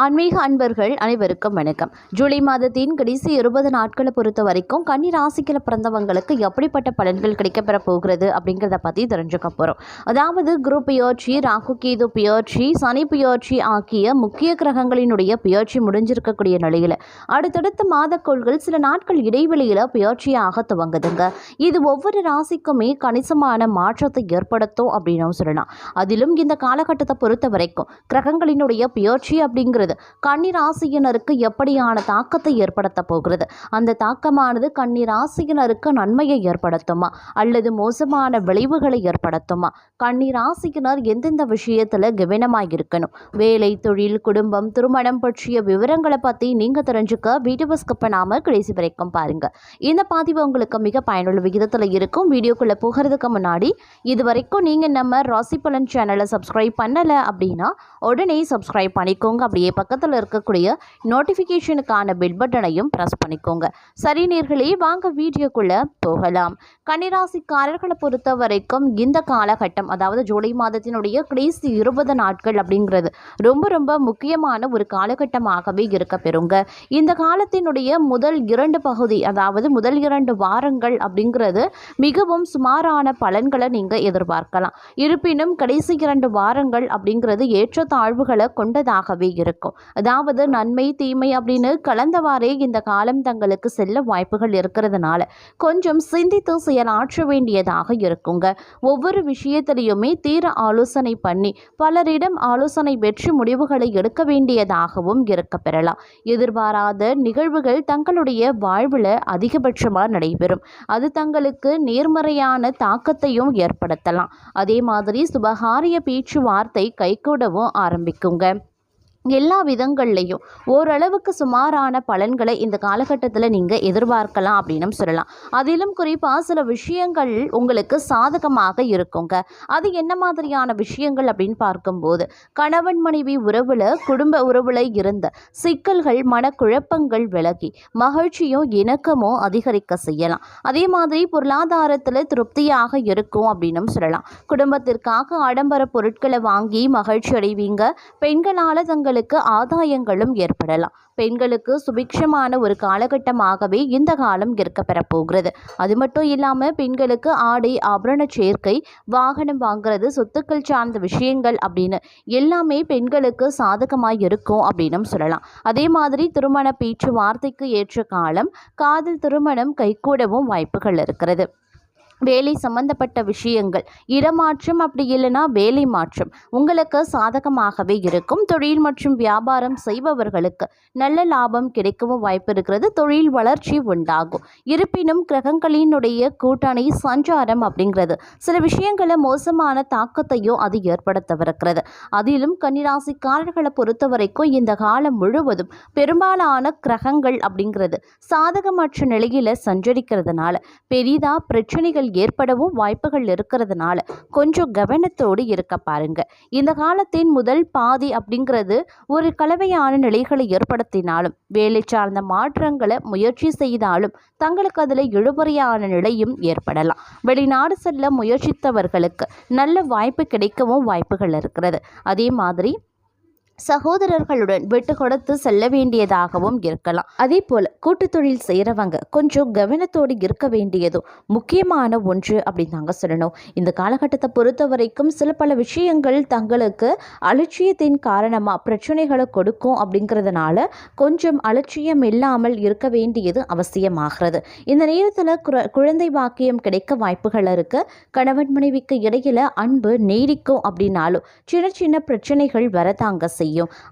ஆன்மீக அன்பர்கள் அனைவருக்கும் வணக்கம். ஜூலை மாதத்தின் கடைசி 20 நாட்களை பொறுத்த வரைக்கும் கன்னி ராசியில் பிறந்தவங்களுக்கு எப்படிப்பட்ட பலன்கள் கிடைக்கப்பெற போகிறது அப்படிங்கிறத பற்றி தெரிஞ்சுக்க போகிறோம். அதாவது குரு பெயர்ச்சி, ராகு கேது பெயர்ச்சி, சனி பெயர்ச்சி ஆகிய முக்கிய கிரகங்களினுடைய பெயர்ச்சி முடிஞ்சிருக்கக்கூடிய நிலையில் அடுத்தடுத்த மாதக்கோள்கள் சில நாட்கள் இடைவெளியில் பெயர்ச்சியாக துவங்குதுங்க. இது ஒவ்வொரு ராசிக்குமே கணிசமான மாற்றத்தை ஏற்படுத்தும் அப்படின்னு சொல்லலாம். அதிலும் இந்த காலகட்டத்தை பொறுத்த வரைக்கும் கிரகங்களினுடைய பெயர்ச்சி அப்படிங்கிறது கன்னி ராசியினருக்கு எப்படியான தாக்கத்தை ஏற்படுத்த போகிறது, அந்த தாக்கமானது கன்னி ராசியினருக்கு நன்மையை ஏற்படுத்துமா அல்லது மோசமான விளைவுகளை ஏற்படுத்துமா, கன்னி ராசியினர் எந்தெந்த விஷயத்துல கவனமாக இருக்கணும், வேலை, தொழில், குடும்பம், திருமணம் பற்றிய விவரங்களை பத்தி நீங்க தெரிஞ்சுக்க வீடியோ ஸ்கிப் பண்ணாம கடைசி வரைக்கும் பாருங்க. இந்த பதிவு உங்களுக்கு மிக பயனுள்ள விகிதத்துல இருக்கும். வீடியோக்குள்ள போகிறதுக்கு முன்னாடி இதுவரைக்கும் நீங்க நம்ம ராசி பலன் சேனலை சப்ஸ்கிரைப் பண்ணல அப்படின்னா உடனே சப்ஸ்கிரைப் பண்ணிக்கோங்க. அப்படியே பக்கத்தில் இருக்கக்கூடிய நோட்டிஃபிகேஷனுக்கான பெல் பட்டனையும் ப்ரெஸ் பண்ணிக்கோங்க. சரி நேயர்களே, வாங்க வீடியோக்குள்ள போகலாம். கன்னிராசிக்காரர்களை பொறுத்த வரைக்கும் இந்த காலகட்டம், அதாவது ஜூலை மாதத்தினுடைய கடைசி 20 நாட்கள் அப்படிங்கிறது ரொம்ப ரொம்ப முக்கியமான ஒரு காலகட்டமாகவே இருக்க பெறுங்க. இந்த காலத்தினுடைய முதல் 2 பகுதி, அதாவது முதல் 2 வாரங்கள் அப்படிங்கிறது மிகவும் சுமாரான பலன்களை நீங்க எதிர்பார்க்கலாம். இருப்பினும் கடைசி 2 வாரங்கள் அப்படிங்கிறது ஏற்றத்தாழ்வுகளை கொண்டதாகவே இருக்கும். அதாவது நன்மை தீமை அப்படின்னு கலந்தவாறே இந்த காலம் தங்களுக்கு செல்ல வாய்ப்புகள் இருக்கிறதுனால கொஞ்சம் சிந்தித்து செயலாற்ற வேண்டியதாக இருக்குங்க. ஒவ்வொரு விஷயத்திலையுமே தீர ஆலோசனை பண்ணி பலரிடம் ஆலோசனை பெற்று முடிவுகளை எடுக்க வேண்டியதாகவும் இருக்க பெறலாம். எதிர்பாராத நிகழ்வுகள் தங்களுடைய வாழ்வில் அதிகபட்சமாக நடைபெறும். அது தங்களுக்கு நேர்மறையான தாக்கத்தையும் ஏற்படுத்தலாம். அதே மாதிரி சுபகாரிய பேச்சுவார்த்தை கைகூடவும் ஆரம்பிக்குங்க. எல்லா விதங்கள்லையும் ஓரளவுக்கு சுமாரான பலன்களை இந்த காலகட்டத்தில் நீங்கள் எதிர்பார்க்கலாம் அப்படின்னு சொல்லலாம். அதிலும் குறிப்பாக சில விஷயங்கள் உங்களுக்கு சாதகமாக இருக்குங்க. அது என்ன மாதிரியான விஷயங்கள் அப்படின்னு பார்க்கும்போது, கணவன் மனைவி உறவில், குடும்ப உறவில் இருந்த சிக்கல்கள், மனக்குழப்பங்கள் விலகி மகிழ்ச்சியும் இணக்கமும் அதிகரிக்க செய்யலாம். அதே மாதிரி பொருளாதாரத்தில் திருப்தியாக இருக்கும் அப்படின்னு சொல்லலாம். குடும்பத்திற்காக ஆடம்பர பொருட்களை வாங்கி மகிழ்ச்சி அடைவீங்க. பெண்களால் தங்கள் ஆதாயங்களும் ஏற்படலாம். பெண்களுக்கு சுபிக்ஷமான ஒரு காலகட்டமாகவே இந்த காலம் இருக்க பெற போகிறது. அது மட்டும் இல்லாம பெண்களுக்கு ஆடை ஆபரண சேர்க்கை, வாகனம் வாங்குறது, சொத்துக்கள் சார்ந்த விஷயங்கள் அப்படின்னு எல்லாமே பெண்களுக்கு சாதகமாய் இருக்கும் அப்படின்னு சொல்லலாம். அதே மாதிரி திருமண பேச்சுவார்த்தைக்கு ஏற்ற காலம், காதல் திருமணம் கைகூடவும் வாய்ப்புகள் இருக்கிறது. வேலை சம்பந்தப்பட்ட விஷயங்கள், இடமாற்றம் அப்படி இல்லைன்னா வேலை மாற்றம் உங்களுக்கு சாதகமாகவே இருக்கும். தொழில் மற்றும் வியாபாரம் செய்பவர்களுக்கு நல்ல லாபம் கிடைக்கவும் வாய்ப்பு இருக்கிறது. தொழில் வளர்ச்சி உண்டாகும். இருப்பினும் கிரகங்களினுடைய கூட்டணி சஞ்சாரம் அப்படிங்கிறது சில விஷயங்களை மோசமான தாக்கத்தையும் அது ஏற்படுத்தவிருக்கிறது. அதிலும் கன்னிராசிக்காரர்களை பொறுத்த வரைக்கும் இந்த காலம் முழுவதும் பெரும்பாலான கிரகங்கள் அப்படிங்கிறது சாதகமற்ற நிலையில சஞ்சரிக்கிறதுனால பெரிதா பிரச்சனைகள் ஏற்படவும் வாய்ப்புகள் இருக்கிறதுனால கொஞ்சம் கவனத்தோடு இருக்க பாருங்க. இந்த காலத்தின் முதல் பாதி அப்படிங்கிறது ஒரு கலவையான நிலைகளை ஏற்படுத்தினாலும், வேலை சார்ந்த மாற்றங்களை முயற்சி செய்தாலும் தங்களுக்கு அதில் இழுபறியான நிலையும் ஏற்படலாம். வெளிநாடு செல்ல முயற்சித்தவர்களுக்கு நல்ல வாய்ப்பு கிடைக்கவும் வாய்ப்புகள் இருக்கிறது. அதே மாதிரி சகோதரர்களுடன் விட்டு கொடுத்து செல்ல வேண்டியதாகவும் இருக்கலாம். அதே போல் கூட்டு தொழில் செய்கிறவங்க கொஞ்சம் கவனத்தோடு இருக்க வேண்டியதும் முக்கியமான ஒன்று அப்படின்னு தாங்க சொல்லணும். இந்த காலகட்டத்தை பொறுத்த வரைக்கும் சில பல விஷயங்கள் தங்களுக்கு அலட்சியத்தின் காரணமாக பிரச்சனைகளை கொடுக்கும். அப்படிங்கிறதுனால கொஞ்சம் அலட்சியம் இல்லாமல் இருக்க வேண்டியது அவசியமாகிறது. இந்த நேரத்தில் குழந்தை பாக்கியம் கிடைக்க வாய்ப்புகள் இருக்கு. கணவன் மனைவிக்கு இடையில அன்பு நீடிக்கும் அப்படின்னாலும் சின்ன சின்ன பிரச்சனைகள் வரதாங்க செய்யும்.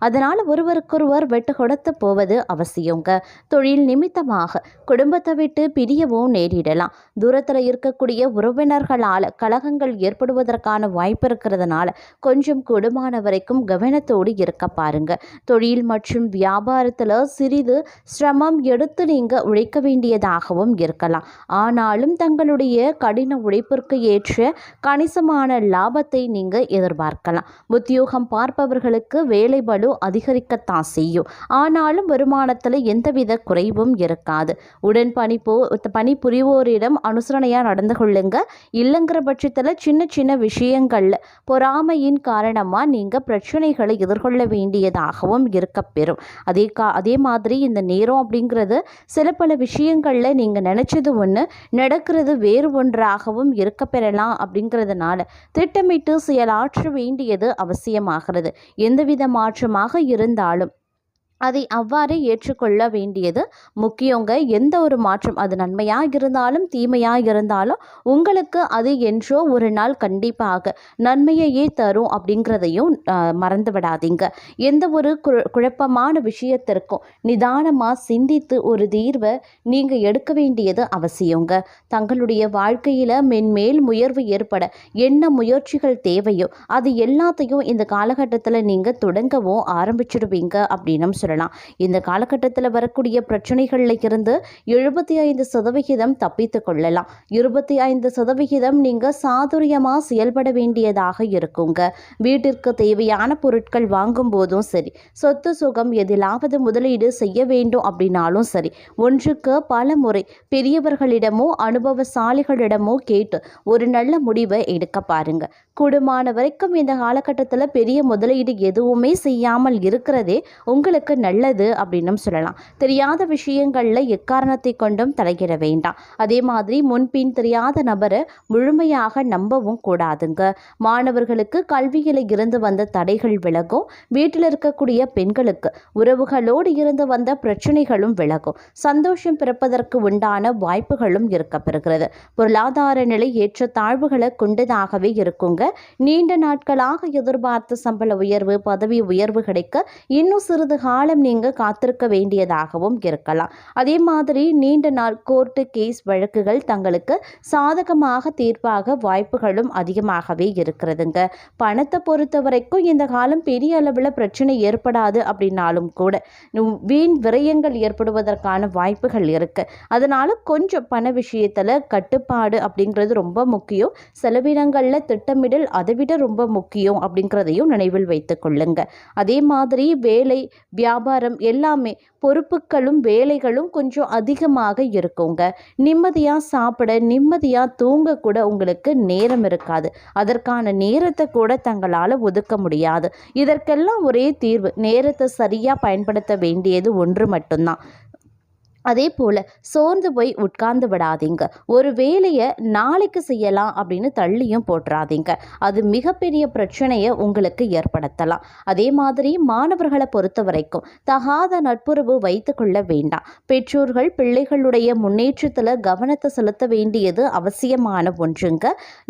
அதனால் ஒருவருக்கொருவர் விட்டு கொடுத்து போவது அவசியங்க. தொழில் நிமித்தமாக குடும்பத்தை விட்டு பிரியவும் நேரிடலாம். தூரத்தில் இருக்கக்கூடிய உறவினர்களால் கலகங்கள் ஏற்படுவதற்கான வாய்ப்பு இருக்கிறதுனால கொஞ்சம் கூடுமான வரைக்கும் கவனத்தோடு இருக்க பாருங்க. தொழில் மற்றும் வியாபாரத்தில் சிறிது சிரமம் எடுத்து நீங்க உழைக்க வேண்டியதாகவும் இருக்கலாம். ஆனாலும் தங்களுடைய கடின உழைப்பிற்கு ஏற்ற கணிசமான லாபத்தை நீங்க எதிர்பார்க்கலாம். உத்தியோகம் பார்ப்பவர்களுக்கு வேலை பளு அதிகரிக்கத்தான் செய்யும். ஆனாலும் வருமானத்தில் எந்தவித குறைவும் இருக்காது. உடன் பணிபுரிவோரிடம் அனுசரணையாக நடந்து கொள்ளுங்க. இல்லைங்கிற பட்சத்தில் சின்ன சின்ன விஷயங்கள்ல பொறாமையின் காரணமாக நீங்கள் பிரச்சனைகளை எதிர்கொள்ள வேண்டியதாகவும் இருக்கப்பெறும். அதே மாதிரி இந்த நேரம் அப்படிங்கிறது சில பல விஷயங்களில் நீங்கள் நினச்சது ஒன்று நடக்கிறது வேறு ஒன்றாகவும் இருக்க பெறலாம். அப்படிங்கிறதுனால திட்டமிட்டு செயலாற்ற வேண்டியது அவசியமாகிறது. எந்தவித மாற்றமாக இருந்தாலும் அதை அவ்வாறே ஏற்றுக்கொள்ள வேண்டியது முக்கியங்க. எந்த ஒரு மாற்றம் அது நன்மையாக இருந்தாலும் தீமையாக இருந்தாலும் உங்களுக்கு அது என்றோ ஒரு நாள் கண்டிப்பாக நன்மையையே தரும் அப்படிங்கிறதையும் மறந்து விடாதீங்க. எந்த ஒரு குழப்பமான விஷயத்திற்கும் நிதானமாக சிந்தித்து ஒரு தீர்வை நீங்கள் எடுக்க வேண்டியது அவசியங்க. தங்களுடைய வாழ்க்கையில் மென்மேல் உயர்வு ஏற்பட என்ன முயற்சிகள் தேவையோ அது எல்லாத்தையும் இந்த காலகட்டத்தில் நீங்கள் தொடங்கவும் ஆரம்பிச்சிடுவீங்க அப்படின்னு சொல்லலாம். இந்த காலகட்டத்தில் வரக்கூடிய பிரச்சனைகளில் இருந்து 75% தப்பித்து கொள்ளலாம். 25% நீங்கள் சாதுரியமாக செயல்பட வேண்டியதாக இருக்குங்க. வீட்டிற்கு தேவையான பொருட்கள் வாங்கும் போதும் சரி, சொத்து சுகம் எதிலாவது முதலீடு செய்ய வேண்டும் அப்படின்னாலும் சரி, ஒன்றுக்கு பல முறை பெரியவர்களிடமோ அனுபவசாலிகளிடமோ கேட்டு ஒரு நல்ல முடிவை எடுக்க பாருங்க. கூடுமான வரைக்கும் இந்த காலகட்டத்தில் பெரிய முதலீடு எதுவுமே செய்யாமல் இருக்கிறதே உங்களுக்கு நல்லது அப்படின்னு சொல்லலாம். தெரியாத விஷயங்களில் எக்காரணத்தை கொண்டும் தலையிட வேண்டாம். அதே மாதிரி முன்பின் தெரியாத நபரை முழுமையாக நம்பவும் கூடாதுங்க. மாணவர்களுக்கு கல்வியில் இருந்து வந்த தடைகள் விலகும். வீட்டில் இருக்கக்கூடிய பெண்களுக்கு உறவுகளோடு இருந்து வந்த பிரச்சனைகளும் விலகும். சந்தோஷம் பிறப்பதற்கு உண்டான வாய்ப்புகளும் இருக்கப்பெறுகிறது. பொருளாதார நிலை ஏற்ற தாழ்வுகளை கொண்டதாகவே இருக்குங்க. நீண்ட நாட்களாக எதிர்பார்த்த சம்பள உயர்வு, பதவி உயர்வு கிடைக்க இன்னும் சிறிது காலம் நீங்கள் காத்திருக்க வேண்டியதாகவும் இருக்கலாம். அதே மாதிரி நீண்ட நாள் கோர்ட்டு கேஸ் வழக்குகள் தங்களுக்கு சாதகமாக தீர்ப்பாக வாய்ப்புகளும் அதிகமாகவே இருக்கிறதுங்க. பணத்தை பொறுத்த வரைக்கும் இந்த காலம் பெரிய அளவில் பிரச்சனை ஏற்படாது அப்படின்னாலும் கூட வீண் விரயங்கள் ஏற்படுவதற்கான வாய்ப்புகள் இருக்கு. அதனால கொஞ்சம் பண விஷயத்தில் கட்டுப்பாடு அப்படிங்கிறது ரொம்ப முக்கியம். செலவினங்களில் திட்டமிடல் அதை விட ரொம்ப முக்கியம் அப்படிங்கிறதையும் நினைவில் வைத்துக் கொள்ளுங்க. அதே மாதிரி வேலை, வியாபாரம் எல்லாமே பொறுப்புகளும் வேலைகளும் கொஞ்சம் அதிகமாக இருக்குங்க. நிம்மதியாக சாப்பிட, நிம்மதியாக தூங்க கூட உங்களுக்கு நேரம் இருக்காது. அதற்கான நேரத்தை கூட தங்களால் ஒதுக்க முடியாது. இதற்கெல்லாம் ஒரே தீர்வு, நேரத்தை சரியாக பயன்படுத்த வேண்டியது ஒன்று மட்டும்தான். அதே போல் சோர்ந்து போய் உட்கார்ந்து விடாதீங்க. ஒரு வேலையை நாளைக்கு செய்யலாம் அப்படின்னு தள்ளியும் போட்டுறாதீங்க. அது மிகப்பெரிய பிரச்சனையை உங்களுக்கு ஏற்படுத்தலாம். அதே மாதிரி மாணவர்களை பொறுத்த வரைக்கும் தகாத நட்புறவு வைத்து கொள்ள வேண்டாம். பெற்றோர்கள் பிள்ளைகளுடைய முன்னேற்றத்தில் கவனத்தை செலுத்த வேண்டியது அவசியமான ஒன்றுங்க.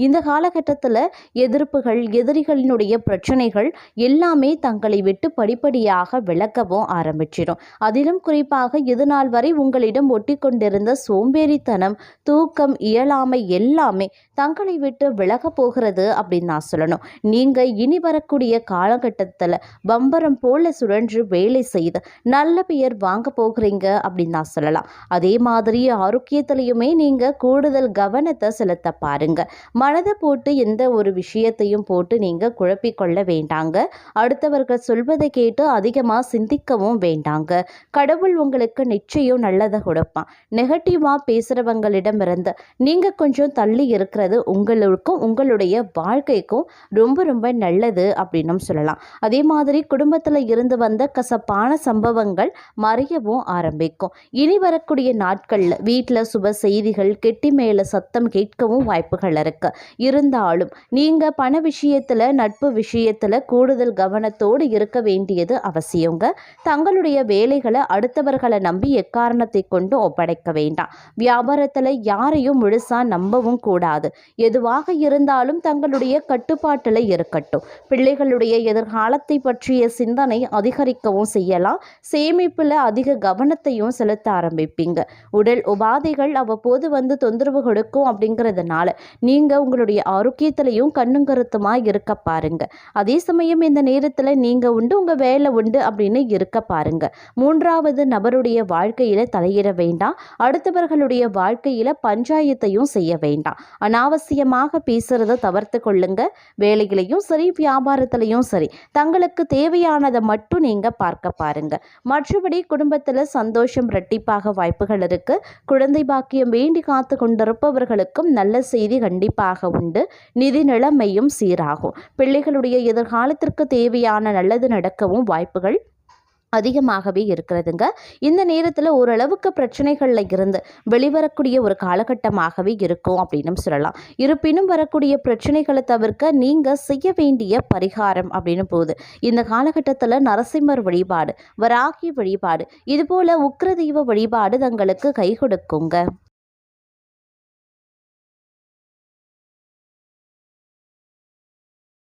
இந்த காலகட்டத்தில் எதிர்ப்புகள், எதிரிகளினுடைய பிரச்சனைகள் எல்லாமே தங்களை விட்டு படிப்படியாக விலக்கவும் ஆரம்பிச்சிடும். அதிலும் குறிப்பாக இது நாள் வரை உங்களிடம் ஒட்டி கொண்டிருந்த சோம்பேறித்தனம், தூக்கம், இயலாமை எல்லாமே தங்களை விட்டு விலக போகிறது அப்படின்னு நான் சொல்லணும். நீங்கள் இனி வரக்கூடிய காலகட்டத்தில் பம்பரம் போல சுழன்று வேலை செய்து நல்ல பெயர் வாங்க போகிறீங்க அப்படின்னு நான் சொல்லலாம். அதே மாதிரி ஆரோக்கியத்திலையுமே நீங்கள் கூடுதல் கவனத்தை செலுத்த பாருங்க. மனதை போட்டு எந்த ஒரு விஷயத்தையும் போட்டு நீங்கள் குழப்பிக்கொள்ள வேண்டாங்க. அடுத்தவர்கள் சொல்வதை கேட்டு அதிகமாக சிந்திக்கவும் வேண்டாங்க. கடவுள் உங்களுக்கு நிச்சயம் நல்லதை கொடுப்பான். நெகட்டிவாக பேசுகிறவங்களிடமிருந்து நீங்கள் கொஞ்சம் தள்ளி இருக்கிறது உங்களுக்கும் உங்களுடைய வாழ்க்கைக்கும் ரொம்ப ரொம்ப நல்லது அப்படின்னும் சொல்லலாம். அதே மாதிரி குடும்பத்தில் இருந்து வந்த கசப்பான சம்பவங்கள் மறையவும் ஆரம்பிக்கும். இனி வரக்கூடிய நாட்களில் வீட்டில் சுப செய்திகள், கெட்டி மேலே சத்தம் கேட்கவும் வாய்ப்புகள் இருக்கு. இருந்தாலும் நீங்கள் பண விஷயத்தில், நட்பு விஷயத்தில் கூடுதல் கவனத்தோடு இருக்க வேண்டியது அவசியங்க. தங்களுடைய வேலைகளை அடுத்தவர்களை நம்பி எக்காரணத்தை கொண்டு ஒப்படைக்க வேண்டாம். வியாபாரத்தில் யாரையும் முழுசா நம்பவும் கூடாது. எதுவாக இருந்தாலும் தங்களுடைய கட்டுப்பாட்டில் இருக்கட்டும். பிள்ளைகளுடைய எதிர்காலத்தை பற்றிய சிந்தனை அதிகரிக்கவும் செய்யலாம். சேமிப்பில் அதிக கவனத்தையும் செலுத்த ஆரம்பிப்பீங்க. உடல் உபாதைகள் அவ்வப்போது வந்து தொந்தரவு கொடுக்கும். அப்படிங்கிறதுனால நீங்கள் உங்களுடைய ஆரோக்கியத்திலையும் கண்ணும் கருத்துமாக இருக்க பாருங்க. அதே சமயம் இந்த நேரத்தில் நீங்கள் உண்டு, உங்கள் வேலை உண்டு அப்படின்னு இருக்க பாருங்க. மூன்றாவது நபருடைய வாழ்க்கையில் தலையிட வேண்டாம். அடுத்தவர்களுடைய வாழ்க்கையில் பஞ்சாயத்தையும் செய்ய வேண்டாம். அனாவசியமாக பேசுறதை தவிர்த்து கொள்ளுங்க. வேலையிலையும் சரி, வியாபாரத்திலையும் சரி, தங்களுக்கு தேவையானதை மட்டும் நீங்கள் பார்க்க பாருங்க. மற்றபடி குடும்பத்தில் சந்தோஷம் இரட்டிப்பாக வாய்ப்புகள் இருக்கு. குழந்தை பாக்கியம் வேண்டி காத்து கொண்டிருப்பவர்களுக்கும் நல்ல செய்தி கண்டிப்பாக உண்டு. நிதி நிலைமையும் சீராகும். பிள்ளைகளுடைய எதிர்காலத்திற்கு தேவையான நல்லது நடக்கவும் வாய்ப்புகள் அதிகமாகவே இருக்கிறதுங்க. இந்த நேரத்தில் ஓரளவுக்கு பிரச்சனைகளில் இருந்து வெளிவரக்கூடிய ஒரு காலகட்டமாகவே இருக்கும் அப்படின்னு சொல்லலாம். இருப்பினும் வரக்கூடிய பிரச்சனைகளை தவிர்க்க நீங்கள் செய்ய வேண்டிய பரிகாரம் அப்படின்னு போகுது. இந்த காலகட்டத்தில் நரசிம்மர் வழிபாடு, வராகி வழிபாடு, இதுபோல் உக்கிர தெய்வ வழிபாடு தங்களுக்கு கை கொடுக்குங்க.